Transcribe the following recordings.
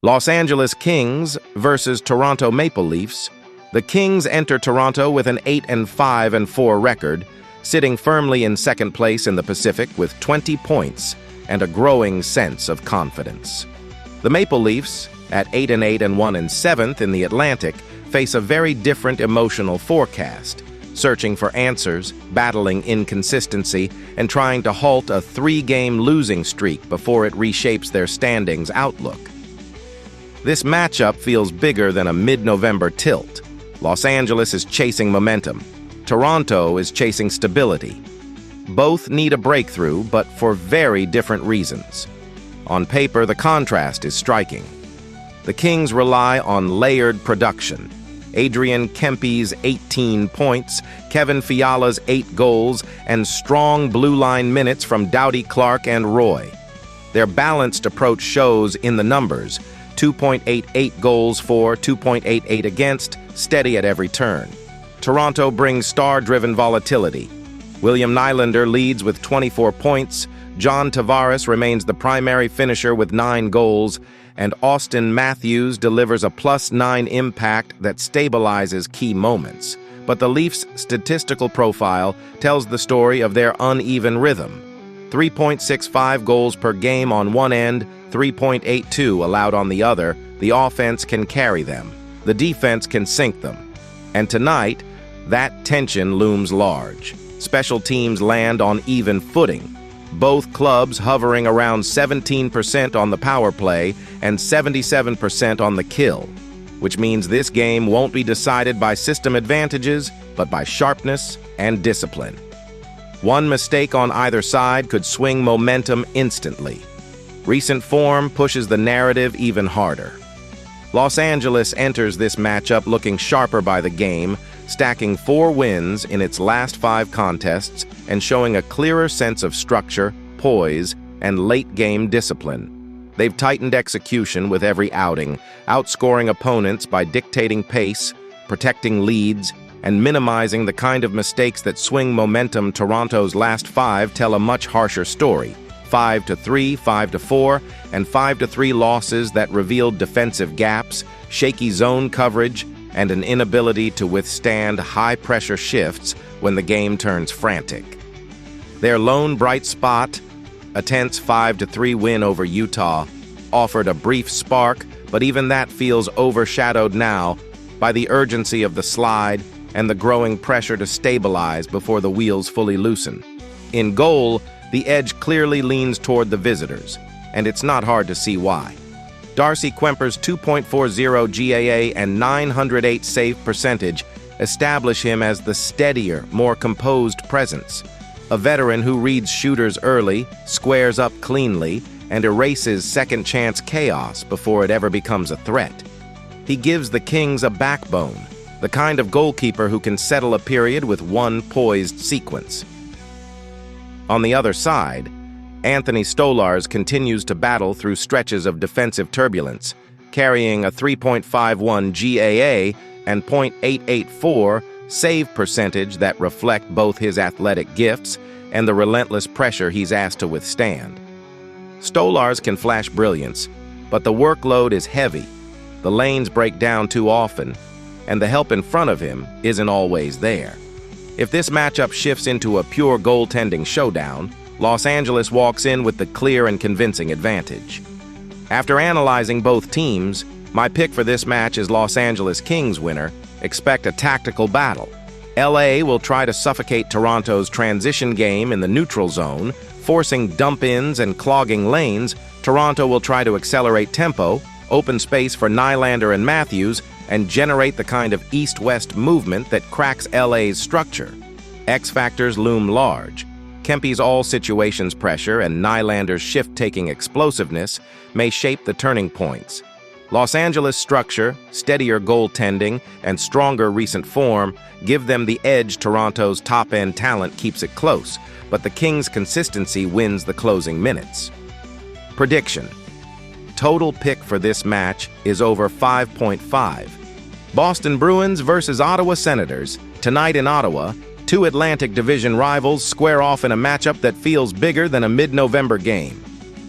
Los Angeles Kings versus Toronto Maple Leafs. The Kings enter Toronto with an 8-5-4 record, sitting firmly in second place in the Pacific with 20 points and a growing sense of confidence. The Maple Leafs, at 8-8 and 1-7 in the Atlantic, face a very different emotional forecast, searching for answers, battling inconsistency, and trying to halt a 3-game losing streak before it reshapes their standings outlook. This matchup feels bigger than a mid-November tilt. Los Angeles is chasing momentum. Toronto is chasing stability. Both need a breakthrough, but for very different reasons. On paper, the contrast is striking. The Kings rely on layered production. Adrian Kempe's 18 points, Kevin Fiala's 8 goals, and strong blue line minutes from Doughty Clark and Roy. Their balanced approach shows in the numbers: 2.88 goals for, 2.88 against, steady at every turn. Toronto brings star-driven volatility. William Nylander leads with 24 points, John Tavares remains the primary finisher with 9 goals, and Austin Matthews delivers a +9 impact that stabilizes key moments. But the Leafs' statistical profile tells the story of their uneven rhythm. 3.65 goals per game on one end, 3.82 allowed on the other. The offense can carry them. The defense can sink them. And tonight, that tension looms large. Special teams land on even footing. Both clubs hovering around 17% on the power play and 77% on the kill, which means this game won't be decided by system advantages, but by sharpness and discipline. One mistake on either side could swing momentum instantly. Recent form pushes the narrative even harder. Los Angeles enters this matchup looking sharper by the game, stacking 4 wins in its last 5 contests and showing a clearer sense of structure, poise, and late-game discipline. They've tightened execution with every outing, outscoring opponents by dictating pace, protecting leads, and minimizing the kind of mistakes that swing momentum. Toronto's last 5 tell a much harsher story: 5-3, 5-4, and 5-3 losses that revealed defensive gaps, shaky zone coverage, and an inability to withstand high-pressure shifts when the game turns frantic. Their lone bright spot, a tense 5-3 win over Utah, offered a brief spark, but even that feels overshadowed now by the urgency of the slide and the growing pressure to stabilize before the wheels fully loosen. In goal, the edge clearly leans toward the visitors, and it's not hard to see why. Darcy Kuemper's 2.40 GAA and 908 save percentage establish him as the steadier, more composed presence. A veteran who reads shooters early, squares up cleanly, and erases second-chance chaos before it ever becomes a threat. He gives the Kings a backbone, the kind of goalkeeper who can settle a period with one poised sequence. On the other side, Anthony Stolarz continues to battle through stretches of defensive turbulence, carrying a 3.51 GAA and .884 save percentage that reflect both his athletic gifts and the relentless pressure he's asked to withstand. Stolarz can flash brilliance, but the workload is heavy, the lanes break down too often, and the help in front of him isn't always there. If this matchup shifts into a pure goaltending showdown, Los Angeles walks in with the clear and convincing advantage. After analyzing both teams, my pick for this match is Los Angeles Kings winner. Expect a tactical battle. LA will try to suffocate Toronto's transition game in the neutral zone, forcing dump-ins and clogging lanes. Toronto will try to accelerate tempo, open space for Nylander and Matthews, and generate the kind of east-west movement that cracks LA's structure. X-factors loom large. Kempe's all-situations pressure and Nylander's shift-taking explosiveness may shape the turning points. Los Angeles' structure, steadier goaltending, and stronger recent form give them the edge. Toronto's top-end talent keeps it close, but the Kings' consistency wins the closing minutes. Prediction: total pick for this match is over 5.5. Boston Bruins versus Ottawa Senators. Tonight in Ottawa, 2 Atlantic Division rivals square off in a matchup that feels bigger than a mid-November game.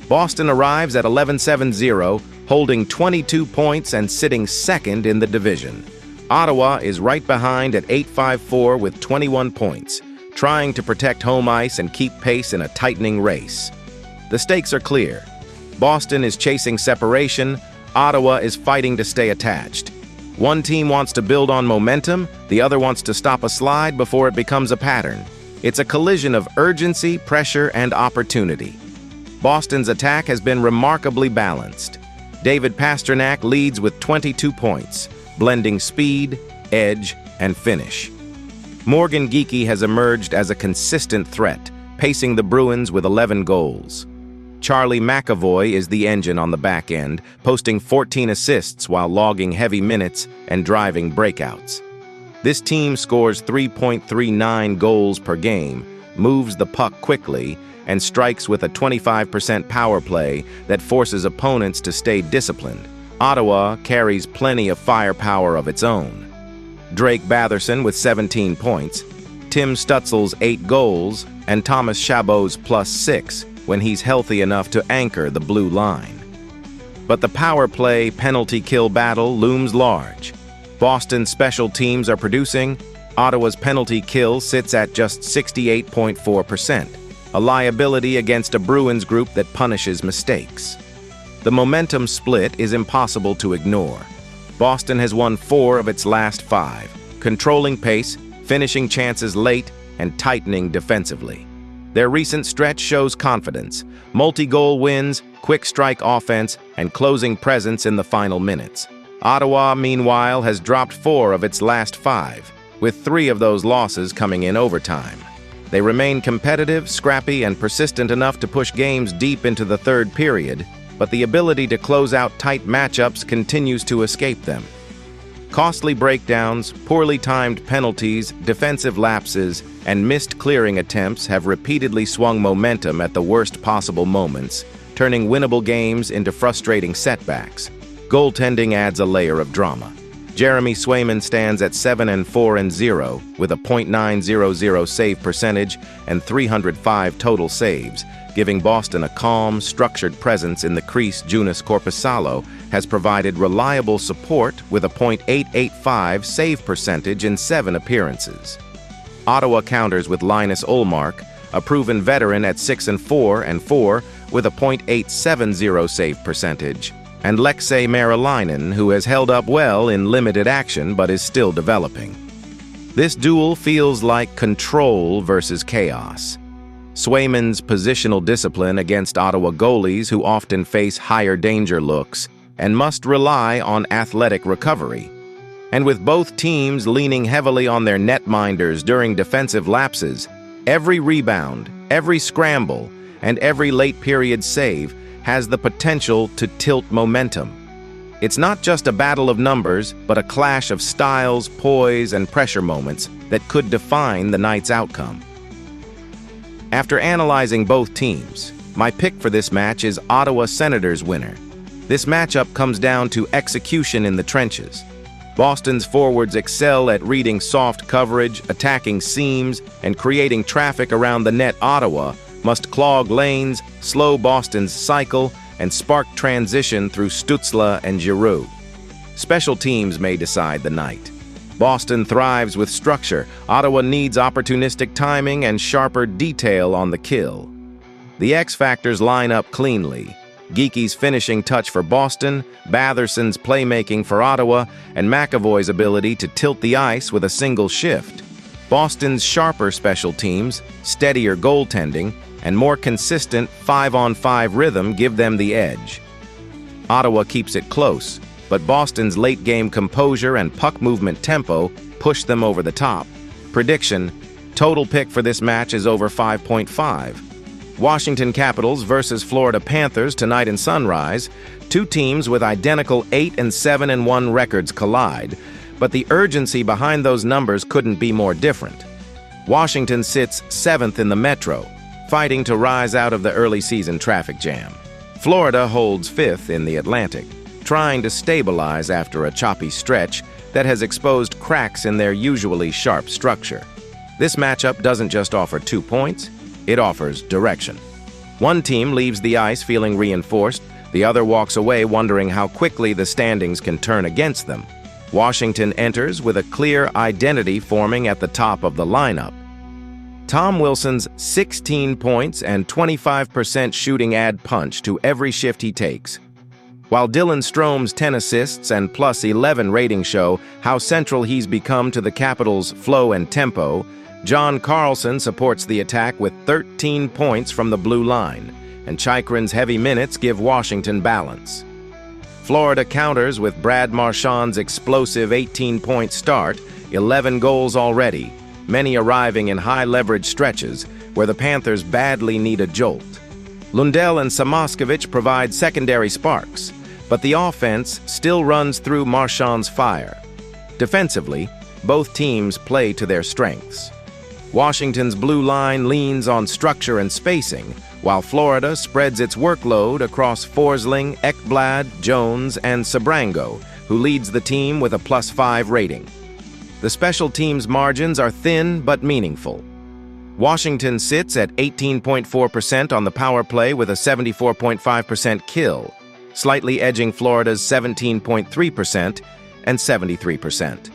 Boston arrives at 11-7-0, holding 22 points and sitting second in the division. Ottawa is right behind at 8-5-4 with 21 points, trying to protect home ice and keep pace in a tightening race. The stakes are clear. Boston is chasing separation, Ottawa is fighting to stay attached. One team wants to build on momentum, the other wants to stop a slide before it becomes a pattern. It's a collision of urgency, pressure, and opportunity. Boston's attack has been remarkably balanced. David Pastrnak leads with 22 points, blending speed, edge, and finish. Morgan Geekie has emerged as a consistent threat, pacing the Bruins with 11 goals. Charlie McAvoy is the engine on the back end, posting 14 assists while logging heavy minutes and driving breakouts. This team scores 3.39 goals per game, moves the puck quickly, and strikes with a 25% power play that forces opponents to stay disciplined. Ottawa carries plenty of firepower of its own. Drake Batherson with 17 points, Tim Stutzel's 8 goals, and Thomas Chabot's +6 when he's healthy enough to anchor the blue line. But the power play penalty kill battle looms large. Boston's special teams are producing, Ottawa's penalty kill sits at just 68.4%, a liability against a Bruins group that punishes mistakes. The momentum split is impossible to ignore. Boston has won 4 of its last 5, controlling pace, finishing chances late, and tightening defensively. Their recent stretch shows confidence, multi-goal wins, quick strike offense, and closing presence in the final minutes. Ottawa, meanwhile, has dropped 4 of its last 5, with 3 of those losses coming in overtime. They remain competitive, scrappy, and persistent enough to push games deep into the third period, but the ability to close out tight matchups continues to escape them. Costly breakdowns, poorly timed penalties, defensive lapses, and missed clearing attempts have repeatedly swung momentum at the worst possible moments, turning winnable games into frustrating setbacks. Goaltending adds a layer of drama. Jeremy Swayman stands at 7-4-0 with a .900 save percentage and 305 total saves, giving Boston a calm, structured presence in the crease. Joonas Korpisalo has provided reliable support with a .885 save percentage in 7 appearances. Ottawa counters with Linus Ullmark, a proven veteran at 6-4-4 with a .870 save percentage, and Alexei Marilainen, who has held up well in limited action but is still developing. This duel feels like control versus chaos. Swayman's positional discipline against Ottawa goalies who often face higher danger looks and must rely on athletic recovery. And with both teams leaning heavily on their netminders during defensive lapses, every rebound, every scramble, and every late-period save has the potential to tilt momentum. It's not just a battle of numbers, but a clash of styles, poise, and pressure moments that could define the night's outcome. After analyzing both teams, my pick for this match is Ottawa Senators winner. This matchup comes down to execution in the trenches. Boston's forwards excel at reading soft coverage, attacking seams, and creating traffic around the net. Ottawa must clog lanes, slow Boston's cycle, and spark transition through Stützle and Giroux. Special teams may decide the night. Boston thrives with structure. Ottawa needs opportunistic timing and sharper detail on the kill. The X factors line up cleanly. Geekie's finishing touch for Boston, Batherson's playmaking for Ottawa, and McAvoy's ability to tilt the ice with a single shift. Boston's sharper special teams, steadier goaltending, and more consistent 5-on-5 rhythm give them the edge. Ottawa keeps it close, but Boston's late-game composure and puck movement tempo push them over the top. Prediction: total pick for this match is over 5.5. Washington Capitals versus Florida Panthers tonight in Sunrise. 2 teams with identical 8-7-1 records collide, but the urgency behind those numbers couldn't be more different. Washington sits 7th in the Metro, fighting to rise out of the early season traffic jam. Florida holds 5th in the Atlantic, trying to stabilize after a choppy stretch that has exposed cracks in their usually sharp structure. This matchup doesn't just offer 2 points, it offers direction. One team leaves the ice feeling reinforced, The other walks away wondering how quickly the standings can turn against them. Washington enters with a clear identity forming at the top of the lineup. Tom Wilson's 16 points and 25% shooting add punch to every shift he takes, while Dylan Strome's 10 assists and plus 11 rating show how central he's become to the Capitals' flow and tempo. John Carlson supports the attack with 13 points from the blue line, and Chychrun's heavy minutes give Washington balance. Florida counters with Brad Marchand's explosive 18-point start, 11 goals already, many arriving in high-leverage stretches where the Panthers badly need a jolt. Lundell and Samoskevich provide secondary sparks, but the offense still runs through Marchand's fire. Defensively, both teams play to their strengths. Washington's blue line leans on structure and spacing, while Florida spreads its workload across Forsling, Ekblad, Jones, and Sabrango, who leads the team with a +5 rating. The special teams margins are thin but meaningful. Washington sits at 18.4% on the power play with a 74.5% kill, slightly edging Florida's 17.3% and 73%.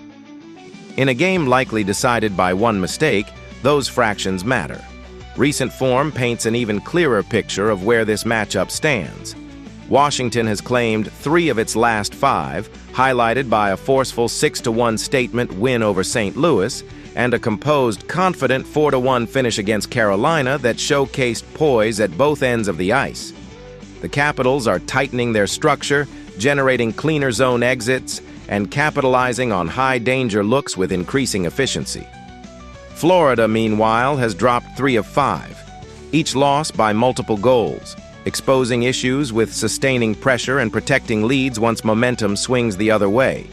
In a game likely decided by one mistake, those fractions matter. Recent form paints an even clearer picture of where this matchup stands. Washington has claimed 3 of its last 5, highlighted by a forceful 6-1 statement win over St. Louis and a composed, confident 4-1 finish against Carolina that showcased poise at both ends of the ice. The Capitals are tightening their structure, generating cleaner zone exits, and capitalizing on high-danger looks with increasing efficiency. Florida, meanwhile, has dropped 3 of 5, each loss by multiple goals, exposing issues with sustaining pressure and protecting leads once momentum swings the other way.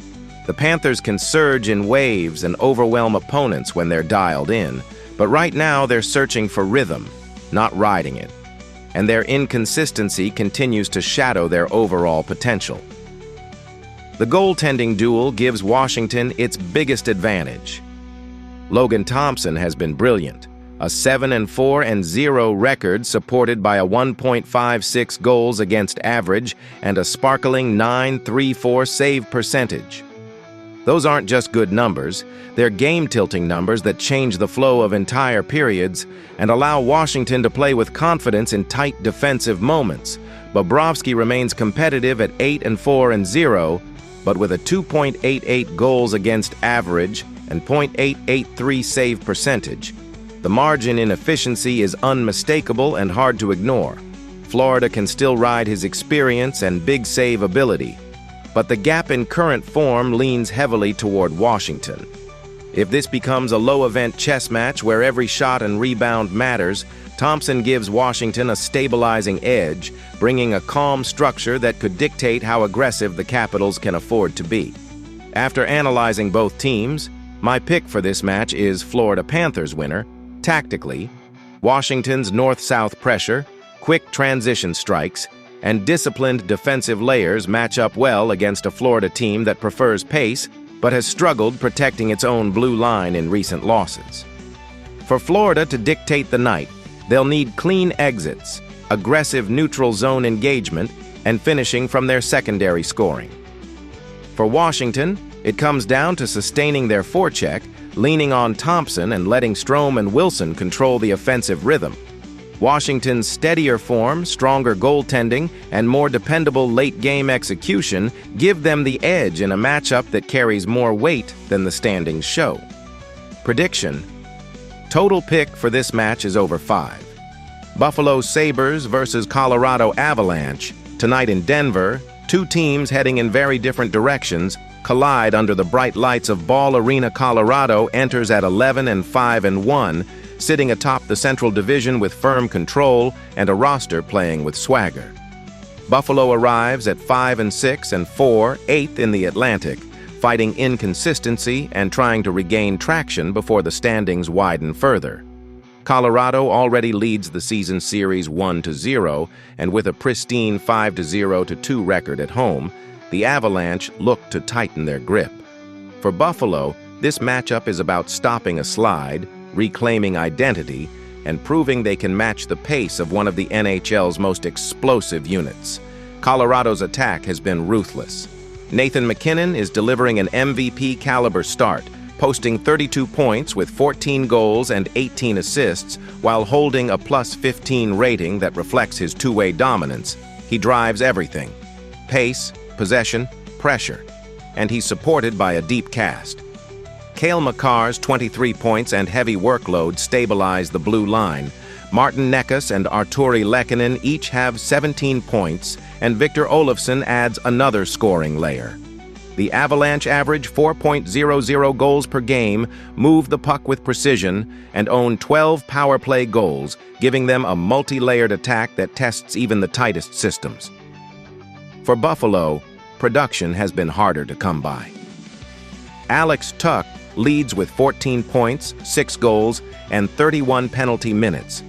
The Panthers can surge in waves and overwhelm opponents when they're dialed in, but right now they're searching for rhythm, not riding it. And their inconsistency continues to shadow their overall potential. The goaltending duel gives Washington its biggest advantage. Logan Thompson has been brilliant, a 7-4-0 record supported by a 1.56 goals against average and a sparkling .934 save percentage. Those aren't just good numbers, they're game-tilting numbers that change the flow of entire periods and allow Washington to play with confidence in tight defensive moments. Bobrovsky remains competitive at 8-4-0, but with a 2.88 goals against average and .883 save percentage. The margin in efficiency is unmistakable and hard to ignore. Florida can still ride his experience and big save ability, but the gap in current form leans heavily toward Washington. If this becomes a low-event chess match where every shot and rebound matters, Thompson gives Washington a stabilizing edge, bringing a calm structure that could dictate how aggressive the Capitals can afford to be. After analyzing both teams, my pick for this match is Florida Panthers winner. Tactically, Washington's north-south pressure, quick transition strikes, and disciplined defensive layers match up well against a Florida team that prefers pace but has struggled protecting its own blue line in recent losses. For Florida to dictate the night, they'll need clean exits, aggressive neutral zone engagement, and finishing from their secondary scoring. For Washington, it comes down to sustaining their forecheck, leaning on Thompson and letting Strome and Wilson control the offensive rhythm. Washington's steadier form, stronger goaltending, and more dependable late-game execution give them the edge in a matchup that carries more weight than the standings show. Prediction: total pick for this match is over 5. Buffalo Sabres versus Colorado Avalanche. Tonight in Denver, two teams heading in very different directions collide under the bright lights of Ball Arena. Colorado enters at 11-5-1, sitting atop the Central Division with firm control and a roster playing with swagger. Buffalo arrives at 5-6-4, 8th in the Atlantic, fighting inconsistency and trying to regain traction before the standings widen further. Colorado already leads the season series 1-0, and with a pristine 5-0-2 record at home, the Avalanche look to tighten their grip. For Buffalo, this matchup is about stopping a slide, reclaiming identity, and proving they can match the pace of one of the NHL's most explosive units. Colorado's attack has been ruthless. Nathan MacKinnon is delivering an MVP-caliber start, posting 32 points with 14 goals and 18 assists while holding a +15 rating that reflects his two-way dominance. He drives everything: pace, possession, pressure, and he's supported by a deep cast. Cale Makar's 23 points and heavy workload stabilize the blue line. Martin Necas and Arturi Lehkonen each have 17 points, and Victor Olofsson adds another scoring layer. The Avalanche average 4.00 goals per game, move the puck with precision, and own 12 power play goals, giving them a multi-layered attack that tests even the tightest systems. For Buffalo, production has been harder to come by. Alex Tuch leads with 14 points, 6 goals, and 31 penalty minutes.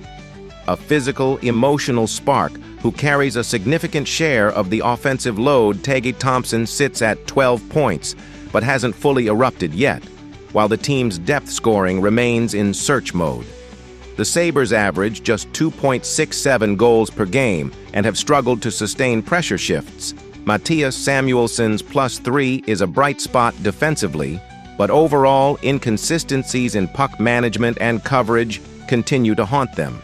A physical, emotional spark who carries a significant share of the offensive load. Tage Thompson sits at 12 points, but hasn't fully erupted yet, while the team's depth scoring remains in search mode. The Sabres average just 2.67 goals per game and have struggled to sustain pressure shifts. Matthias Samuelsson's +3 is a bright spot defensively, but overall inconsistencies in puck management and coverage continue to haunt them.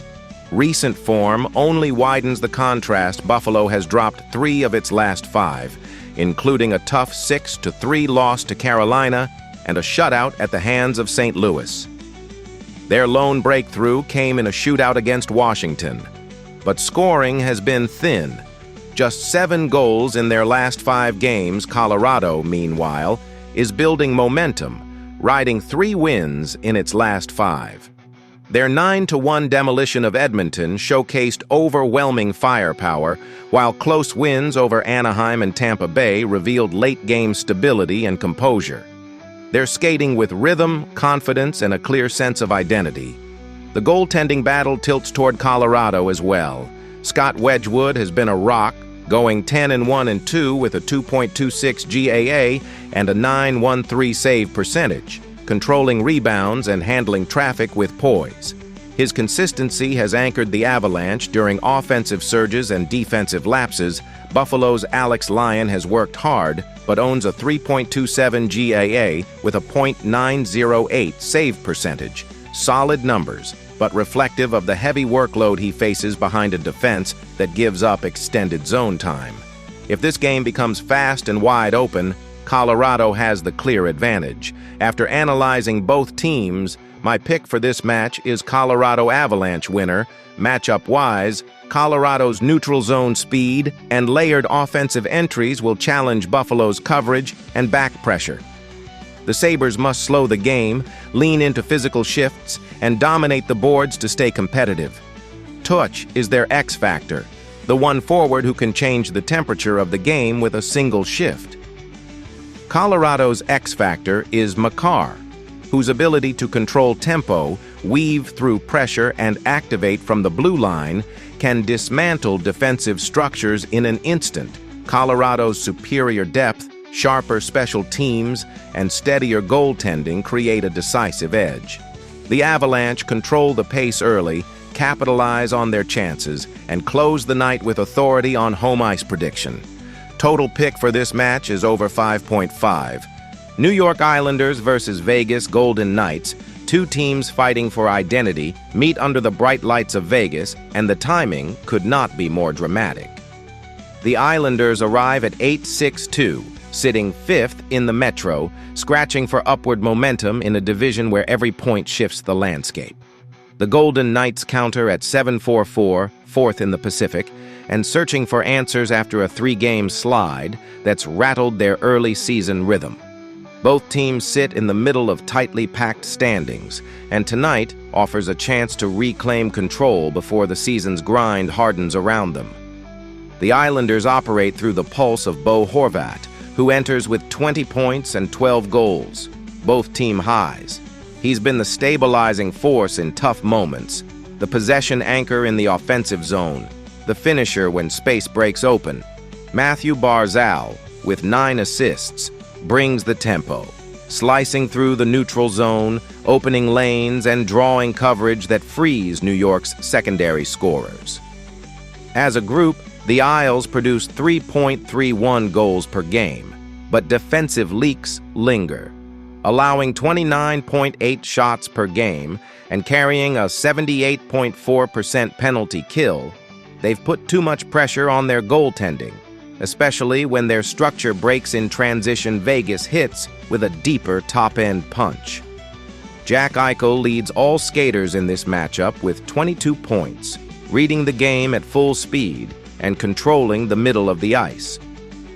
Recent form only widens the contrast. Buffalo has dropped 3 of its last 5, including a tough 6-3 loss to Carolina and a shutout at the hands of St. Louis. Their lone breakthrough came in a shootout against Washington, but scoring has been thin. Just 7 goals in their last 5 games. Colorado, meanwhile, is building momentum, riding 3 wins in its last 5. Their 9-1 demolition of Edmonton showcased overwhelming firepower, while close wins over Anaheim and Tampa Bay revealed late-game stability and composure. They're skating with rhythm, confidence, and a clear sense of identity. The goaltending battle tilts toward Colorado as well. Scott Wedgwood has been a rock, going 10-1-2 with a 2.26 GAA and a .913 save percentage, controlling rebounds and handling traffic with poise. His consistency has anchored the Avalanche during offensive surges and defensive lapses. Buffalo's Alex Lyon has worked hard, but owns a 3.27 GAA with a .908 save percentage. Solid numbers, but reflective of the heavy workload he faces behind a defense that gives up extended zone time. If this game becomes fast and wide open, Colorado has the clear advantage. After analyzing both teams, my pick for this match is Colorado Avalanche winner. Matchup-wise, Colorado's neutral zone speed and layered offensive entries will challenge Buffalo's coverage and back pressure. The Sabres must slow the game, lean into physical shifts, and dominate the boards to stay competitive. Tuch is their X factor, the one forward who can change the temperature of the game with a single shift. Colorado's X factor is Makar, whose ability to control tempo, weave through pressure, and activate from the blue line can dismantle defensive structures in an instant. Colorado's superior depth, sharper special teams, and steadier goaltending create a decisive edge. The Avalanche control the pace early, capitalize on their chances, and close the night with authority on home ice prediction. Total pick for this match is over 5.5. New York Islanders versus Vegas Golden Knights, 2 teams fighting for identity, meet under the bright lights of Vegas, and the timing could not be more dramatic. The Islanders arrive at 8-6-2, sitting 5th in the Metro, scratching for upward momentum in a division where every point shifts the landscape. The Golden Knights counter at 7-4-4, 4th in the Pacific, and searching for answers after a 3-game slide that's rattled their early season rhythm. Both teams sit in the middle of tightly packed standings, and tonight offers a chance to reclaim control before the season's grind hardens around them. The Islanders operate through the pulse of Bo Horvat, who enters with 20 points and 12 goals, both team highs. He's been the stabilizing force in tough moments, the possession anchor in the offensive zone, the finisher when space breaks open. Matthew Barzal, with 9 assists, brings the tempo, slicing through the neutral zone, opening lanes, and drawing coverage that frees New York's secondary scorers. As a group, The Isles produce 3.31 goals per game, but defensive leaks linger, allowing 29.8 shots per game and carrying a 78.4% penalty kill. They've put too much pressure on their goaltending, especially when their structure breaks in transition. Vegas hits with a deeper top-end punch. Jack Eichel leads all skaters in this matchup with 22 points, reading the game at full speed and controlling the middle of the ice.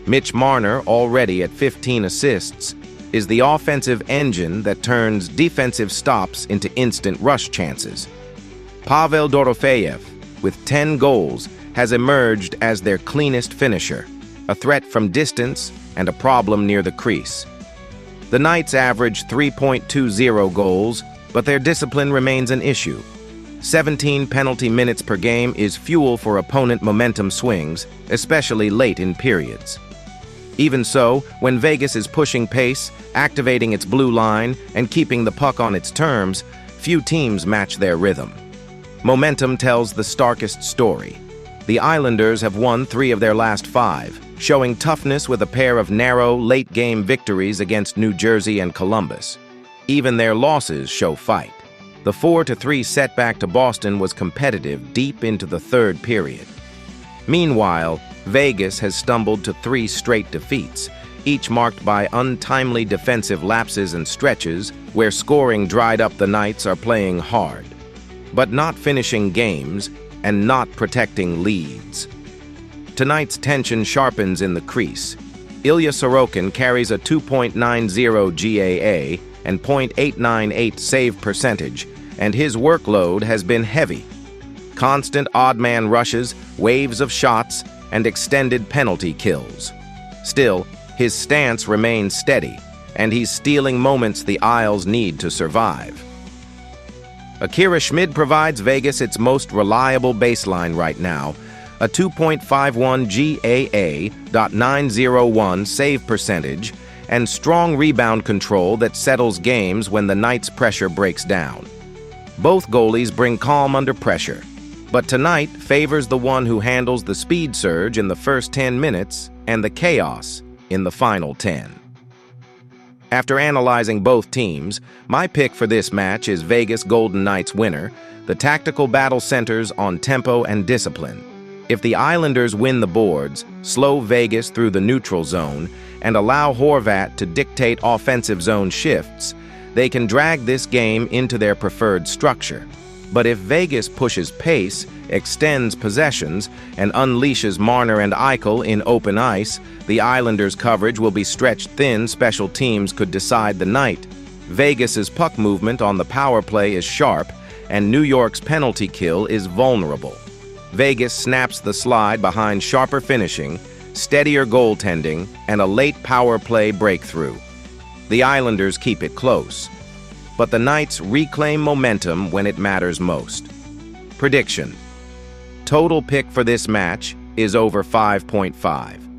Mitch Marner, already at 15 assists, is the offensive engine that turns defensive stops into instant rush chances. Pavel Dorofeyev, with 10 goals, has emerged as their cleanest finisher, a threat from distance and a problem near the crease. The Knights average 3.20 goals, but their discipline remains an issue. 17 penalty minutes per game is fuel for opponent momentum swings, especially late in periods. Even so, when Vegas is pushing pace, activating its blue line, and keeping the puck on its terms, few teams match their rhythm. Momentum tells the starkest story. The Islanders have won 3 of their last 5, showing toughness with a pair of narrow, late-game victories against New Jersey and Columbus. Even their losses show fight. The 4-3 setback to Boston was competitive deep into the third period. Meanwhile, Vegas has stumbled to 3 straight defeats, each marked by untimely defensive lapses and stretches where scoring dried up. The Knights are playing hard, but not finishing games and not protecting leads. Tonight's tension sharpens in the crease. Ilya Sorokin carries a 2.90 GAA and .898 save percentage, and his workload has been heavy. Constant odd-man rushes, waves of shots, and extended penalty kills. Still, his stance remains steady, and he's stealing moments the Isles need to survive. Akira Schmid provides Vegas its most reliable baseline right now, a 2.51 GAA, .901 save percentage, and strong rebound control that settles games when the Knights' pressure breaks down. Both goalies bring calm under pressure, but tonight favors the one who handles the speed surge in the first 10 minutes and the chaos in the final 10. After analyzing both teams, my pick for this match is Vegas Golden Knights winner. The tactical battle centers on tempo and discipline. If the Islanders win the boards, slow Vegas through the neutral zone, and allow Horvat to dictate offensive zone shifts, they can drag this game into their preferred structure. But if Vegas pushes pace, extends possessions, and unleashes Marner and Eichel in open ice, the Islanders' coverage will be stretched thin. Special teams could decide the night. Vegas's puck movement on the power play is sharp, and New York's penalty kill is vulnerable. Vegas snaps the slide behind sharper finishing, steadier goaltending, and a late power play breakthrough. The Islanders keep it close, but the Knights reclaim momentum when it matters most. Prediction: total pick for this match is over 5.5.